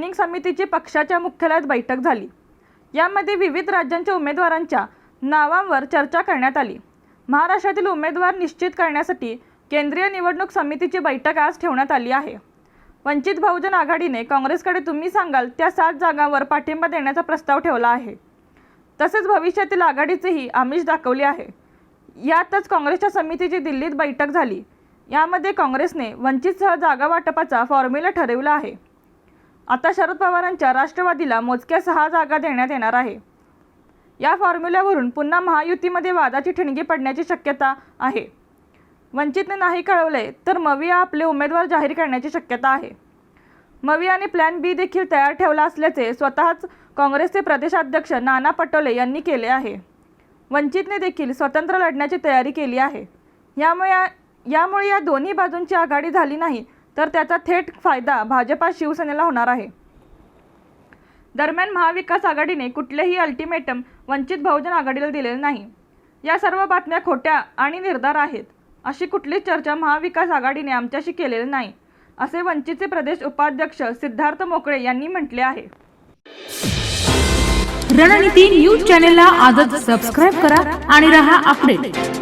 Standing समितीची पक्षाच्या मुख्यालयात बैठक झाली। यामध्ये विविध राज्यांच्या उमेदवारांच्या नावांवर चर्चा करण्यात आली। महाराष्ट्रातील उमेदवार निश्चित करण्यासाठी केंद्रीय निवडणूक समितीची बैठक आज ठेवण्यात आली आहे। वंचित बहुजन आघाडीने काँग्रेसकडे तुम्ही सांगाल त्या 7 जागांवर पाठिंबा देण्याचा प्रस्ताव ठेवला आहे। तसेच भविष्यातील आघाडीचेही आमिष दाखवले आहे। यातच काँग्रेसच्या समितीची दिल्लीत बैठक झाली। यामध्ये काँग्रेसने वंचितसह जागा वाटपाचा फॉर्म्युला ठरवला आहे। आता शरद पवारांच्या राष्ट्रवादीला मोजक्या 6 जागा देण्यात येणार आहे। या फॉर्म्युल्यावरून पुन्हा महायुतीमध्ये वादाची ठिणगी पडण्याची शक्यता आहे। वंचितने नाही कळवले तर मविया आपले उमेदवार जाहीर करण्याची शक्यता आहे। मवियाने प्लॅन बी देखील तयार ठेवला असल्याचे स्वतःच काँग्रेसचे प्रदेशाध्यक्ष नाना पटोले यांनी केले आहे। वंचितने देखील स्वतंत्र लढण्याची तयारी केली आहे। यामुळे या दोन्ही बाजूंची आघाडी झाली नाही तर त्याचा थेट फायदा भाजपा शिवसेनेला होणार आहे। दरम्यान महाविकास आघाडीने कुठलेही अल्टिमेटम वंचित बहुजन आघाडीला दिलेले नाही। या सर्व बातम्या खोट्या आणि निर्धार आहेत। अशी कुठलीच चर्चा महाविकास आघाडीने आमच्याशी केलेली नाही, असे वंचितचे प्रदेश उपाध्यक्ष सिद्धार्थ मोकळे यांनी म्हटले आहे। रणनीती न्यूज चॅनलला आजच सबस्क्राइब करा आणि रहा अपडेट।